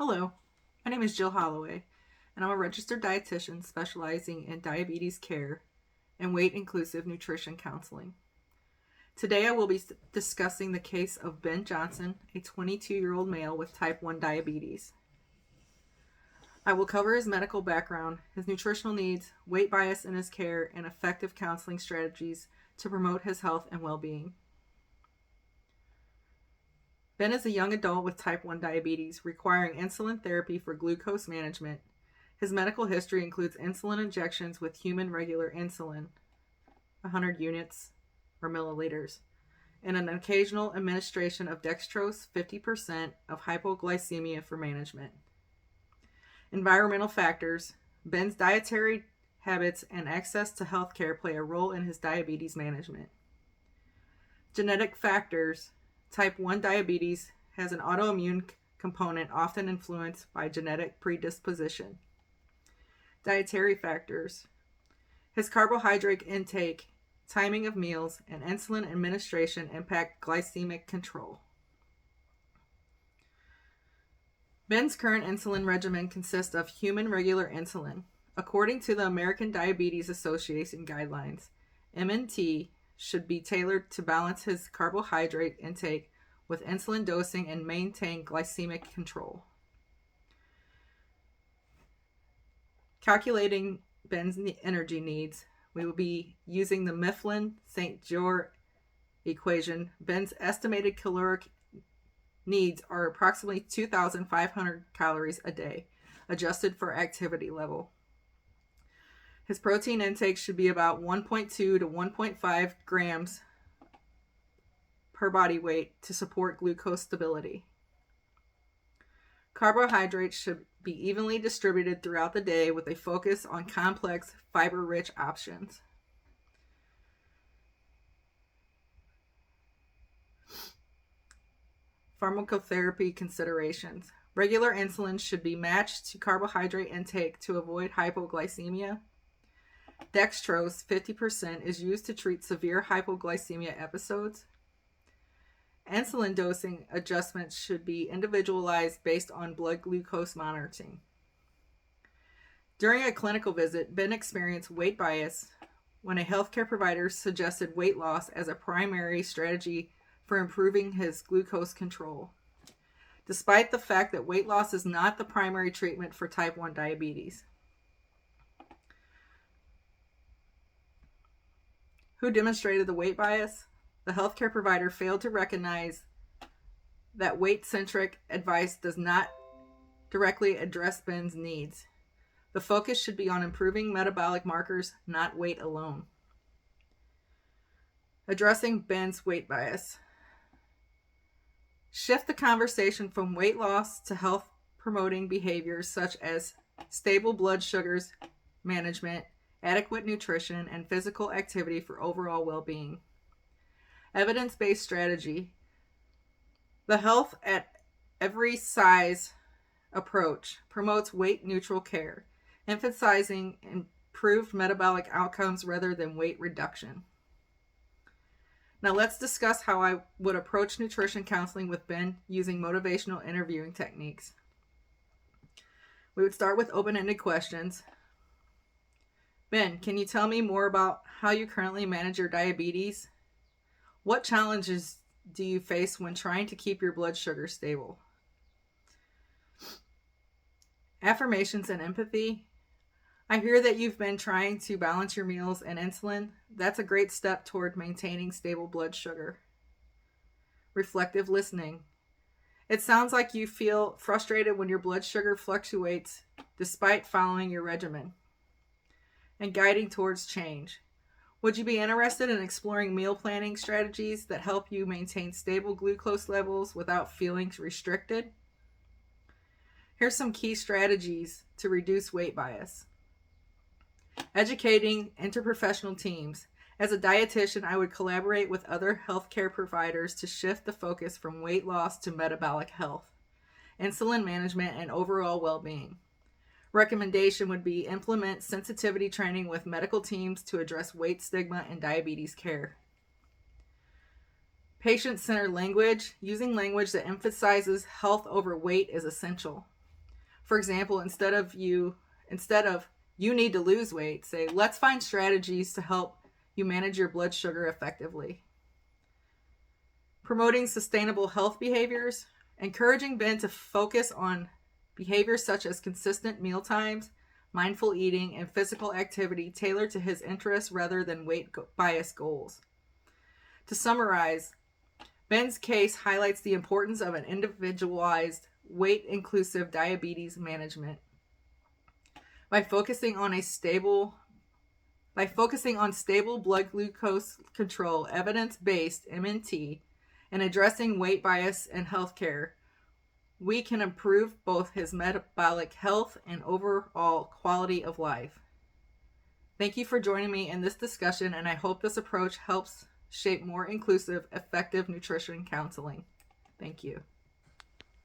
Hello, my name is Jill Holloway, and I'm a registered dietitian specializing in diabetes care and weight inclusive nutrition counseling. Today, I will be discussing the case of Ben Johnson, a 22-year-old male with type 1 diabetes. I will cover his medical background, his nutritional needs, weight bias in his care, and effective counseling strategies to promote his health and well being. Ben is a young adult with type 1 diabetes requiring insulin therapy for glucose management. His medical history includes insulin injections with human regular insulin, 100 units or milliliters, and an occasional administration of dextrose, 50% of hypoglycemia for management. Environmental factors. Ben's dietary habits and access to health care play a role in his diabetes management. Genetic factors. Type 1 diabetes has an autoimmune component often influenced by genetic predisposition. Dietary factors. His carbohydrate intake, timing of meals, and insulin administration impact glycemic control. Ben's current insulin regimen consists of human regular insulin. According to the American Diabetes Association guidelines, MNT should be tailored to balance his carbohydrate intake with insulin dosing and maintain glycemic control. Calculating Ben's energy needs, we will be using the Mifflin-St. Jeor equation. Ben's estimated caloric needs are approximately 2,500 calories a day, adjusted for activity level. His protein intake should be about 1.2 to 1.5 grams per body weight to support glucose stability. Carbohydrates should be evenly distributed throughout the day with a focus on complex, fiber-rich options. Pharmacotherapy considerations. Regular insulin should be matched to carbohydrate intake to avoid hypoglycemia. Dextrose, 50%, is used to treat severe hypoglycemia episodes. Insulin dosing adjustments should be individualized based on blood glucose monitoring. During a clinical visit, Ben experienced weight bias when a healthcare provider suggested weight loss as a primary strategy for improving his glucose control, despite the fact that weight loss is not the primary treatment for type 1 diabetes. Who demonstrated the weight bias? The healthcare provider failed to recognize that weight-centric advice does not directly address Ben's needs. The focus should be on improving metabolic markers, not weight alone. Addressing Ben's weight bias. Shift the conversation from weight loss to health-promoting behaviors such as stable blood sugars management, adequate nutrition, and physical activity for overall well-being. Evidence-based strategy. The health at every size approach promotes weight-neutral care, emphasizing improved metabolic outcomes rather than weight reduction. Now let's discuss how I would approach nutrition counseling with Ben using motivational interviewing techniques. We would start with open-ended questions. Ben, can you tell me more about how you currently manage your diabetes? What challenges do you face when trying to keep your blood sugar stable? Affirmations and empathy. I hear that you've been trying to balance your meals and insulin. That's a great step toward maintaining stable blood sugar. Reflective listening. It sounds like you feel frustrated when your blood sugar fluctuates despite following your regimen and guiding towards change. Would you be interested in exploring meal planning strategies that help you maintain stable glucose levels without feeling restricted? Here's some key strategies to reduce weight bias. Educating interprofessional teams. As a dietitian, I would collaborate with other healthcare providers to shift the focus from weight loss to metabolic health, insulin management, and overall well-being. Recommendation would be implement sensitivity training with medical teams to address weight stigma in diabetes care. Patient-centered language. Using language that emphasizes health over weight is essential. For example, instead of you need to lose weight, say, let's find strategies to help you manage your blood sugar effectively. Promoting sustainable health behaviors, encouraging Ben to focus on behaviors such as consistent meal times, mindful eating, and physical activity tailored to his interests rather than weight bias goals. To summarize, Ben's case highlights the importance of an individualized, weight-inclusive diabetes management. By focusing on stable blood glucose control, evidence-based MNT, and addressing weight bias in healthcare, we can improve both his metabolic health and overall quality of life. Thank you for joining me in this discussion, and I hope this approach helps shape more inclusive, effective nutrition counseling. Thank you.